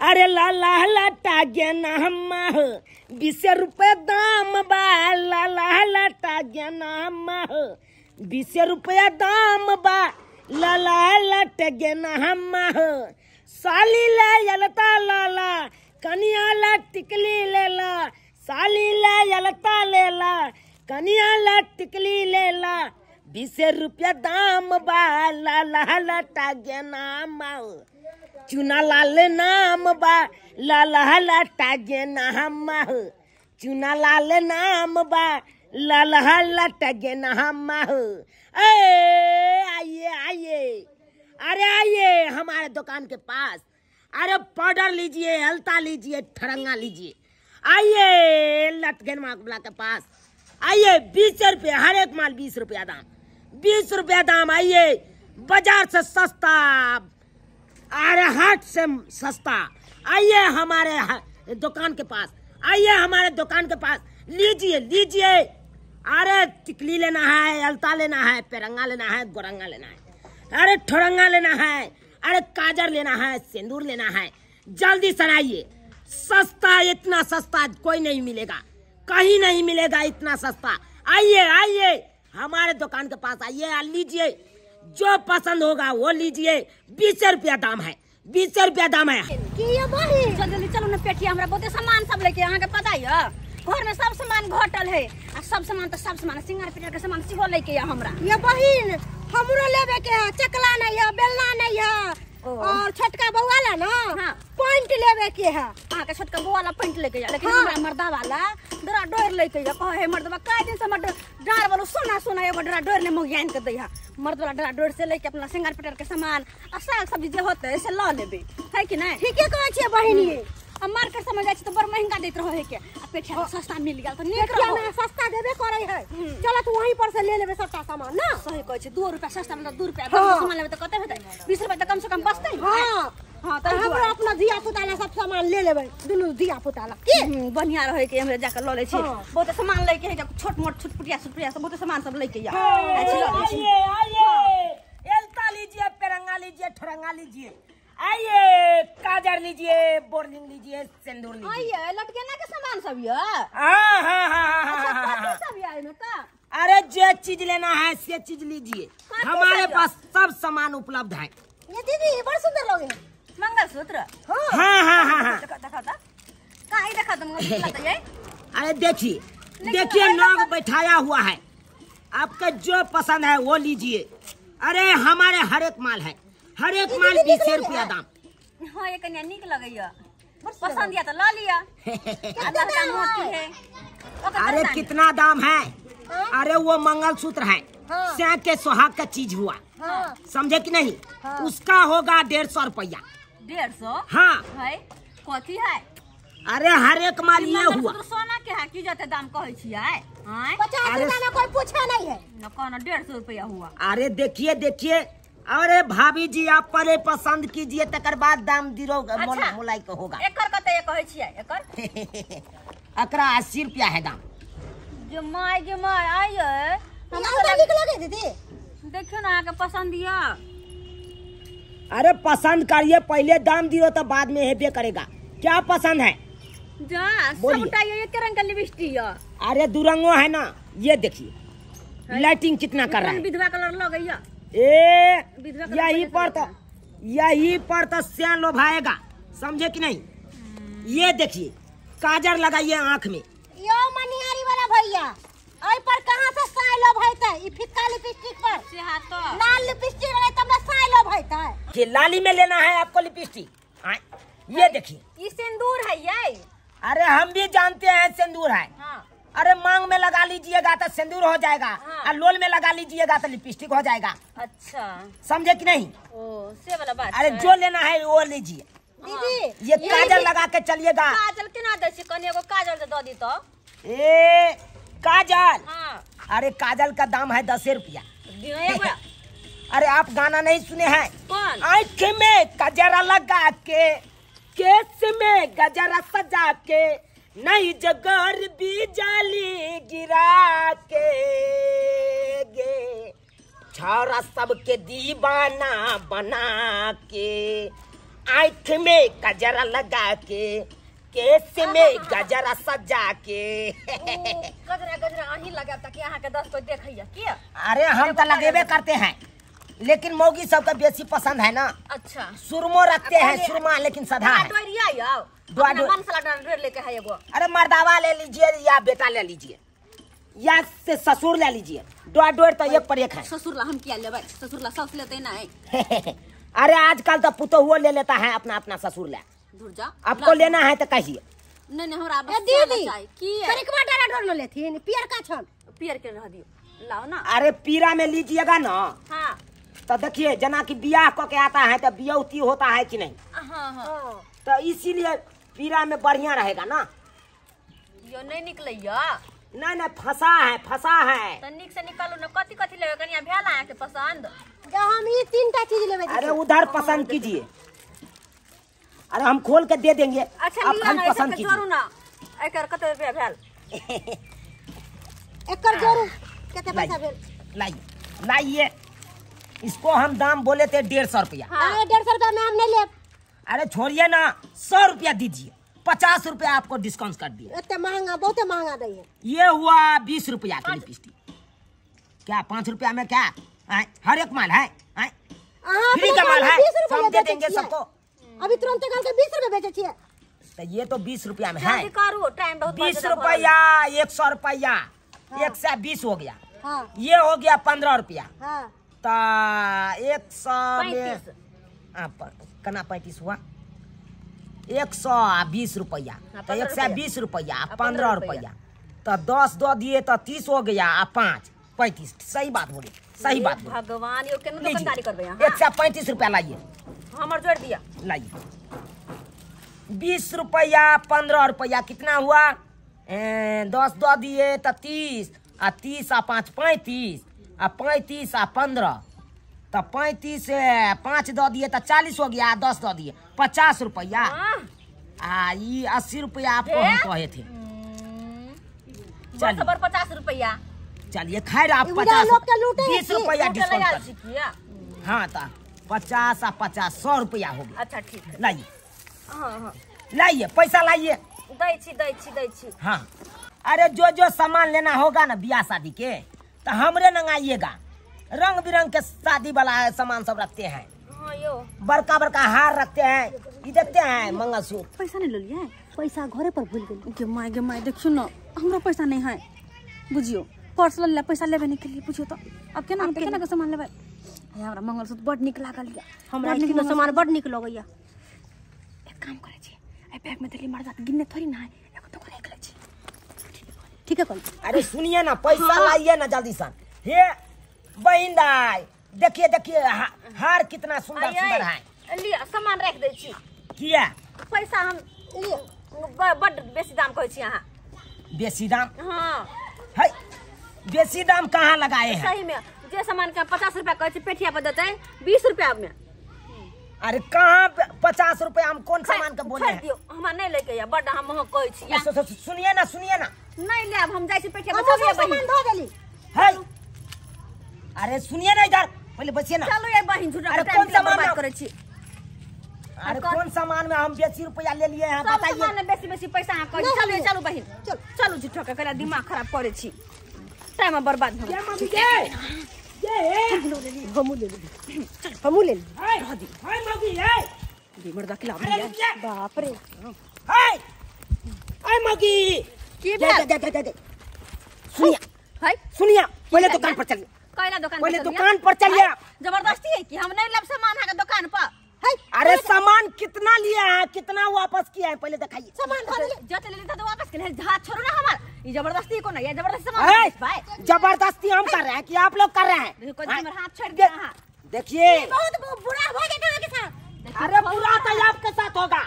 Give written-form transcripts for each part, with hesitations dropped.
अरे लाला लटा गेना हम 20 रुपए दाम बा लाला लटा गेना हम 20 रुपया दाम बा लाला लट गेना हम साली ले यलता लाला कनिया ला टिकली लेला साली ले यलता लेला कनिया ला टिकली लेला 20 रुपया दाम बा लाला लटा गेना हम चुना लाल नाम बा लाला लटा गेना हम चुना लाल नाम बा लाला लटा गेना हम आइए आइए अरे आइए हमारे दुकान के पास। अरे पाउडर लीजिए हल्ता लीजिए ठरंगा लीजिए आइए लटगेन माकबला के पास आइए 20 रुपये हर एक माल 20 रुपया दाम 20 रुपया दाम। आइए बाजार से सस्ता अरे हाट से सस्ता आइए हमारे दुकान के पास आइए हमारे दुकान के पास लीजिए लीजिए। अरे टिकली लेना है अलता लेना है पेरंगा लेना है गोरंगा लेना है अरे ठोरंगा लेना है अरे काजर लेना है सिंदूर लेना है जल्दी से आइए। सस्ता इतना सस्ता कोई नहीं मिलेगा कहीं नहीं मिलेगा इतना सस्ता। आइए आइए हमारे दुकान के पास आइए लीजिए जो पसंद होगा वो लीजिए 20 रुपया दाम है 20 रुपया दाम है। जल्दी चलो ना पेटिया हमरा बहुते सामान सब लेके यहाँ के पता है घर में सब सामान घटल है आ सब सामान सिंगार पीटर के सामान सिहो लेके या हमरा ये बहिन हमरो लेवे के है चकला नहीं है बेलना नहीं है और छोटका बउआ ला ना हाँ। पॉइंट लेवे के है कहाँ के छोटका बउआ वाला पेंट लेके जा लेकिन हमरा मर्दा वाला डरा डोर लेके जा कहे है मर्दवा कई दिन से मर्द डार वाला सोना सोना एगो डरा डोर ने मोगियान के दैहा मर्द वाला डरा डोर से लेके अपना सिंगार पीटर के सामान आ साग सब्जी जे होते है से ल लेबे है कि नहीं। ठीके कहै छियै बहिन ये अब मार्केट समझ जाए तो बड़ महंगा देत रहो है के आ पेठिया सस्ता मिल गया तो नीक पेटिया रहो में सस्ता देबे करे है चलो तू वहीं पर से ले लेबे सबटा सामान ना। सही कहै छै 2 रुपया सस्ता मतलब 2 रुपया सामान लेबे तो कते होतै 20 रुपया तो कम से कम बचतै। हां हां तो हम अपना दिया पुता ला सब सामान ले लेबे दुनु दिया पुता ला की बढ़िया रहे के हमरे जाकर ल ले छी बहुत सामान लेके है छोट मोट छुटपुटिया सुटपुटिया सब बहुत सामान सब लेके या आइए आइए एलता लीजिए पेरंगा लीजिए ठरंगा लीजिए आइए काजर लीजिए बोर्डिंग लीजिए सिंदूर लीजिए आइए लटकेना के सामान सब ये हाँ हाँ हाँ सब ये में का अरे जो चीज लेना है से चीज लीजिए हमारे पास सब सामान उपलब्ध है। ये दीदी बड़ा सुंदर लगे मंगलसूत्र हाँ हाँ हाँ हाँ देखा था काहे देखा तुम मंगलसूत्र ये अरे देखिए देखिए नाग बैठाया हुआ है आपका जो पसंद है वो लीजिए। अरे हमारे हर एक माल है हर एक माल 20 रुपया दाम। हाँ ये कन्या निक लगैया पसंद या तो ला लिया का मोती है अरे कितना दाम है। अरे वो मंगलसूत्र है से के सुहाग का चीज हुआ समझे कि नहीं उसका होगा 150 रुपया 150 हाँ है कथी है। अरे हर एक माल ये हुआ सोना के है की जाते दाम कहै छियै हैं 50 में कोई पूछा नहीं है न कहना 150 रुपया हुआ। अरे देखिए देखिए अरे भाभी जी आप पहले पसंद कीजिए तकर बाद दाम दिरो मोलाई को होगा। एकर कते कहै छियै एकर एकरा 80 रुपया है दाम। जो माय आइए हमको निक लगे दीदी देखियो ना आके पसंद या अरे पसंद करिए पहले दाम दियो तो बाद में हेबे करेगा। क्या पसंद है जा सबटा ये के रंग का लिपस्टिक है। अरे दुरंगो है ना ये देखिए लाइटिंग कितना कर रहा है विधवा कलर लगैया यही पर तो सियान लोभाएगा समझे कि नहीं। ये देखिए काजर लगाइए आँख में यो मनियारी वाला भैया आई पर कहां से साई लोभ हैते ई फिक्का लिपस्टिक पर से हाथ तो लाल लिपस्टिक वाला तब साई लोभ हैते कि लाली में लेना है आपको लिपस्टिक ये देखिए ये सिंदूर है ये। अरे हम भी जानते हैं सिंदूर है हाँ। अरे मांग में लगा लीजिएगा तो सिंदूर हो जाएगा हाँ। और लोल में लगा लीजिएगा तो लिपस्टिक हो जाएगा। अच्छा समझे कि नहीं। ओ से वाला बात अरे जो लेना है वो लीजिए दीदी ये काजल लगा के चलिएगा। काजल केना दै छी कने एगो काजल दे दी तो ए काजल हाँ। अरे काजल का दाम है 10 रुपया। अरे आप गाना नहीं सुने हैं कौन आँख में गजरा लगा के केस में गजरा सजा के नई जगर बिजली गिरा के गे छौरा सबके दीवाना बना के आँख में गजरा लगा के, केस में गजरा सजा के। गजरा गजरा अही लगा ताकि यहाँ के 10 कोई देखैया क्या? अरे हम तो लगेबे करते हैं, लेकिन मौगी सबका बेसी पसंद है ना। अच्छा सुरमो रखते हैं, सुरमा लेकिन सधा है। डोरिया याओ डोरा मन साला डोर लेके है एगो। अरे मर्दावा ले लीजिए या बेटा ले लीजिए या से ससुर ले लीजिए, डोर तो एक पर एक है। ससुर ला हम क्या लेबै? ससुर ला सास लेते ना है। अरे आजकल तो पुतहुओ ले लेता है अपना अपना ससुर ले। दूर जा। आपको लेना है तो कहिए। नहीं नहीं हमरा बस दीदी चाहिए की है? करिकवा डरा डोर न लेथिन पियर का छन पियर के रह दियो लाओ ना। अरे पीरा में लीजिएगा ना हां तो देखिए, जना कि बियाह क के आता है तो बियौती होता है कि नहीं, हां हां तो इसीलिए पीरा में बढ़िया रहेगा ना। यो नहीं निकलैया। नहीं नहीं फंसा है, फंसा है। त निक से निकालो ना, कथि कथि लेबे कनिया भेला है के पसंद? जो हम ये 3टा चीज लेबे। अरे उधर पसंद कीजिए। अरे हम खोल के दे देंगे, अच्छा आप लिया खाली ना, पसंद ऐसे जोरू कीजिए। ना। एकर कते रुपया भेल? एकर जोरू केते पैसा भेल? लाइए लाइए, इसको हम दाम बोले थे 150 रुपया। अरे 150 रुपया में हम नहीं लेब। अरे छोड़िए ना, 100 रुपया दीजिए, 50 रुपया आपको डिस्काउंट कर दिए। इतना महंगा, बहुत महंगा दई है। ये हुआ 20 रुपया की लिपस्टिक। क्या 5 रुपया में क्या हर एक माल है? फ्री का माल है, हम दे देंगे सबको। अभी तुरंत कल के 20 रुपए बेचे छिए। तो ये तो 20 रुपया में है। जल्दी करो, टाइम बहुत 20 रुपया, 100 रुपया, 120 हो गया। हां ये हो गया 15 रुपया। हां तो 100 में 35 कना 35 हुआ, 120 रुपया, तो 120 रुपया, 15 रुपया, तो 10 दो दिए तो 30 हो गया, 5 35। सही बात बोली, सही बात बोली। भगवान यो केन दुकानदारी करबे यहाँ? 135 रुपया लाइए, हमर जोड़ दिया। लाइए। 20 रुपया, 15 रुपया, कितना हुआ? 10 दो दिए तो 30, 30 आ 5 35, 35 आ 15, तो 35 से 5 दो दिए तो 40 हो गया, 10 दो दिए 50 रुपया। ये 80 रुपया आपको हम कहे थे। चल 50 रुपया। चलिए खैर, आप 50 20 रुपया डिस्काउंट कर। हाँ तो 50 आ 50 100 रुपया हो गया। अच्छा ठीक है, लाइए हाँ लाइए, पैसा लाइए। दै छी। हाँ, अरे जो जो सामान लेना होगा ना ब्याह शादी के, तो हमरे मंगाइएगा। रंग बिरंग के शादी वाला सामान सब रखते हैं। हाँ यो बड़का बड़का हार रखते हैं, ये देखते हैं मंगलसूत्र। पैसा नहीं ले लिए? पैसा घरे पर भूल गेली। गे माय देखियो ना, हमरा पैसा नहीं है। बुझियो पर्स ले पैसा लेबे नहीं के लिए, बुझियो तो अब केना हम केना के सामान लेबे? हमरा मंगलसूत्र बड निक लागल या। हमरा इतना सामान बड निक लगैया। एक काम करे छी, ए बैग में देली मर्दा गिनने थोड़ी ना है, एगो तो करे ले छी। ठीक है कल। अरे सुनिए ना, पैसा लाइए ना जल्दी से। हे बहिन दाई, देखिए देखिए हार कितना सुंदर सुंदर है। लिया सामान रख दे छी। किया पैसा हम बड बेसी दाम कहै छी अहाँ। बेसी दाम? हाँ है, बेसी दाम कहाँ लगाए हैं? सही में जे सामान के 50 रुपया कहै छी, पेठिया पर देते 20 रुपया में। अरे कहाँ 50 रुपया? हम कौन सामान के बोले हैं? दियो, हमरा नहीं लेके या बड हम कहै छी। सुनिए ना, सुनिए ना। नहीं लेब, हम जाय छी पेठिया पर। हम सामान धो देली है, अरे सुनिए ना, इधर पहले बचिए ना। चलो ये बहिन झूठा अरे टाइम कौन सामान बात में? करे छी। अरे कौन सामान में हम बेसी रुपया ले लिए हैं सब बताइए। सामान में बेसी पैसा अहाँ कहै छी। चलो चलो बहिन, चलो झूठा के करा दिमाग खराब करे छी, टाइम बर्बाद हो। क्या मम्मी के? ये हमू ले ली, हमू ले ली। हाय हाय मम्मी, ये दी मर्दा खिला अरे दिया। रुकिए। बाप रे। हाय हाय मम्मी, की दे सुनिए है सुनिए, पहले दुकान पर चलिए। कहला दुकान पहले पर दुकान पर चलिए। जबरदस्ती है कि हम नहीं लेब सामान है दुकान पर। अरे सामान कितना लिया है, कितना वापस किया है, पहले दिखाइए। सामान धो देली। जत ले तो वापस के हाथ छोड़ो ना हमार। ये जबरदस्ती को नहीं, ये जबरदस्ती सामान भाई। जबरदस्ती हम कर रहे हैं कि आप लोग कर रहे हैं? देखो कोई मेरा हाथ छोड़ दिया। हां देखिए, बहुत बुरा हो गया कहां के साथ। अरे बुरा तो आपके साथ होगा।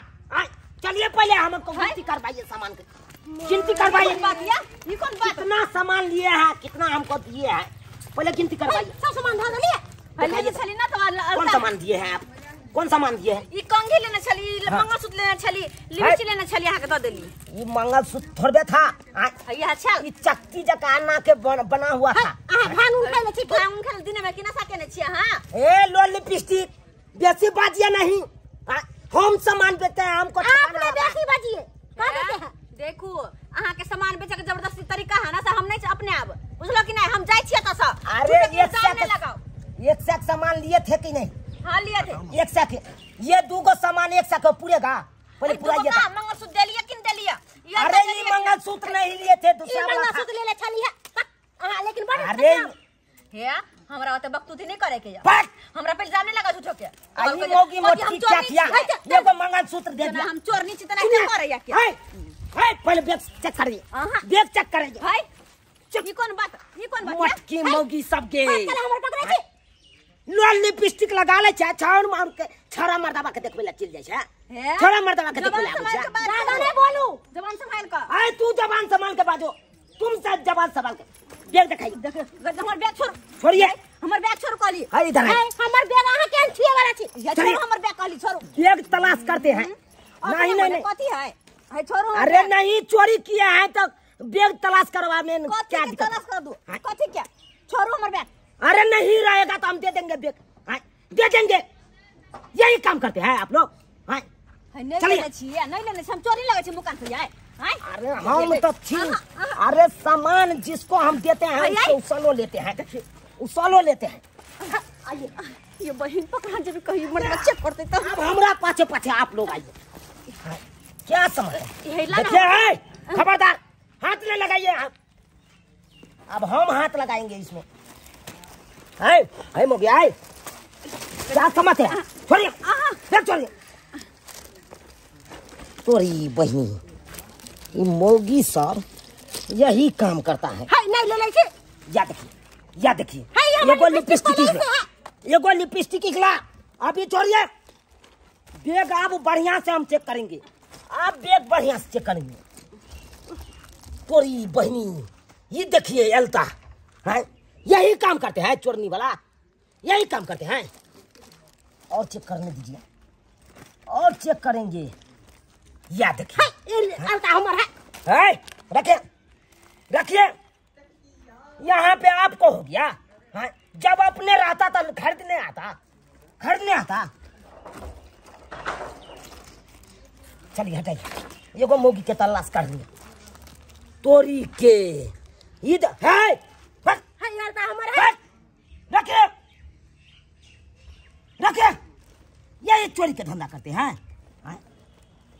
चलिए पहले हमको गिनती करवाइए सामान की, गिनती करवाइए। बात या ये कौन बात? कितना सामान लिए हैं, कितना हमको दिए हैं, पहले गिनती करवाइए। सब सामान धो देली। पहले छली ना तो कौन सामान दिए हैं आप? कौन सामान दिए हैं? ई कंघी लेना छली, मंगलसूत्र लेना छली, लिपस्टिक लेना छली, अहाँ के द देली। ये मंगलसूत्र थोड़े था, ये अच्छा ये चक्की जका ना के बना हुआ था। भांग उठा ले छी। भांग खेल दिन में किना साके ने छी। हां ए लो लिपस्टिक, बेसी बाजिए नहीं। हम सामान बेचते हैं, हमको आपने बेसी बजिए का देते हैं। देखू अहाँ के सामान बेचे के जबरदस्ती तरीका है ना, से हम नहीं अपने आप बुझलो कि नहीं, हम जाय छिए त सब। अरे एक लगाओ सैक सामान लिए थे कि नहीं? हां लिए थे एक सैक। ये 2 गो सामान एक सैक पूरेगा? पहले पूरा ये मंगलसूत्र दे लिया किन दे लिया? अरे ये मंगलसूत्र नहीं लिए थे, दूसरा वाला था। मंगलसूत्र ले ले छलिए हां, लेकिन बड़ अरे हे हमरा ओते बकतूती नहीं करे के या, बट हमरा पे इल्जाम नहीं लगा झूठो के। आई मोगी मोटी क्या किया? ये को मंगलसूत्र दे दिया। हम चोर नीचे तना क्या करे या क्या? हाय पहले बैग चेक करिए, बैग चेक करिए। हाय ये कौन बात है? मोटकी मोगी सबके चल हमर पकड़े छी। लाल लिपस्टिक लगा ले छा, छाउर मार के छरा मर्दाबा के देखबे ला चल जाय छा। छरा मर्दाबा के देखबे ला छा। ज्यादा नहीं बोलू, जबान संभाल का। आय तू जबान संभाल के बाजो, तुम सब जबान संभाल के। बैग दिखाई, देख हमर बैग छोड़, छोड़िए हमर बैग छोड़ कली। हाय इधर है हमर बैग अहाँ केन छिए वाला छी। ये छोड़ हमर बैग कली छोड़। बैग तलाश करते हैं। नहीं नहीं कथी है? है छोड़ो। अरे नहीं चोरी किया है तो बैग तलाश करवाने क्या कथी तलाश कर दो? कथी क्या? छोड़ो हमर बैग। अरे नहीं रहेगा तो हम दे देंगे बैग, दे देंगे। यही काम करते हैं आप लोग। नहीं लेने छिए, नहीं लेने हम चोरी लगे छी मुकान से जाए। अरे हम तो ठीक। अरे सामान जिसको हम देते हैं उसको उसलो लेते हैं, उसलो लेते हैं। आइए ये बहन पकड़ा जब कहीं मन चेक करते तो अब हमरा पाछे पाछे आप लोग आइए। क्या समझ यही देखिए है, खबरदार हाथ न लगाइए। अब हम हाथ लगाएंगे इसमें। है मोगी है, क्या समझ है? छोड़िए बैग छोड़िए। तोरी बहनी ये मोगी सब यही काम करता है। नहीं ले ले छी। या देखिए ये गो लिपस्टिक निकला। अभी छोड़िए बैग, आप बढ़िया से हम चेक करेंगे। आप बैग बढ़िया से चेक करेंगे। तोरी बहनी ये देखिए एल्ता है, यही काम करते हैं चोरनी वाला, यही काम करते हैं। और चेक करने दीजिए, और चेक करेंगे। या देखिए एल्ता हमर है। रखिए यहाँ पे आपको हो गया। जब अपने रहता था खरीदने आता। चलिए हटाइए, ये को मोगी के तलाश कर लिया। तोरी के इधर है एल्ता हमर है। रखिए यही चोरी के धंधा करते हैं।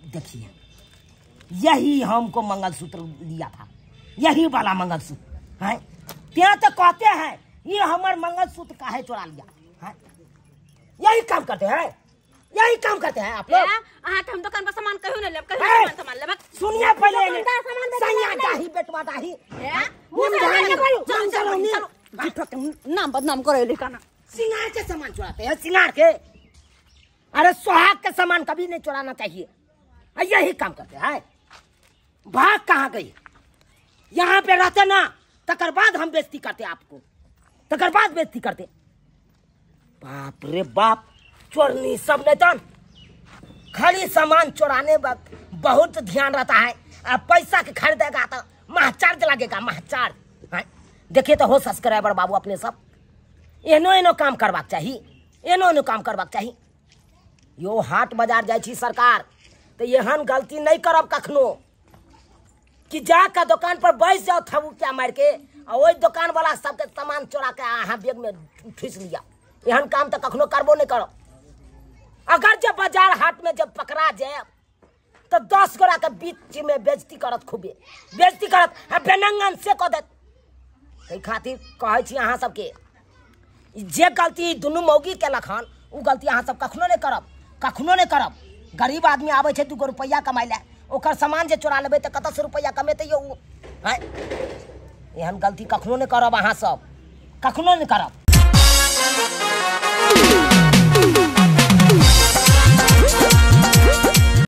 देखिए यही हमको मंगलसूत्र लिया था, यही वाला मंगलसूत्र है। ત્યાં तो कहते हैं ये हमार मंगलसूत्र काहे चुरा लिया है? यही काम करते हैं आप लोग। हम दुकान पर सामान कहियो नहीं लेब, कहियो सामान लेब। सुनिए पहले सामान दाही बेटवा दाही नाम बदनाम करे लेकाना। सिंगार के सामान चुराते हैं, सिंगार के। अरे सुहाग के सामान कभी नहीं चुराना चाहिए। यही काम करते हैं। भाग कहाँ गई? यहाँ पे रहते ना, तकर बाद हम बेइज्जती करते आपको, तकर बाद बेइज्जती करते। बाप रे बाप, चोरनी सब नेतन खाली सामान चुराने वक्त बहुत ध्यान रहता है। अब पैसा के खरीदेगा तो महचार्ज लगेगा, महचार्ज। देखिए तो हो सब्सक्राइबर बाबू अपने सब एनो काम करवाक चाहिए, एनो काम करवाक चाहिए। यो हाट बाजार जाय छी सरकार तो एहन गलती नहीं करब कखनो कि जाकर दुकान पर बैठ जाओ थबुकिया मार के और वही दुकान वाला सबके सामान चुरा के अहाँ बैग में ठूस लिया। एहन काम तो कखनो करबो नहीं करो। अगर जब बाजार हाट में जब पकड़ा जाए तो 10 गोरा के बीच में बेइज्जती करत, खूबे बेइज्जती करत, बेनंगन से कह देत। तै खातिर कहै छी अहाँ सबके जे गलती दुनू मौगी केलक हन उ गलती अहाँ सब कखनो नहीं करब, कखनो नहीं करब। गरीब आदमी आवे छे 2 रुपया कमाई ले, ओकर सामान जे चुरा लेबे तो कत से रुपया कमेते यो है। एहन गलती कखनो नहीं करब, अहाँ सब कखनो नहीं करब।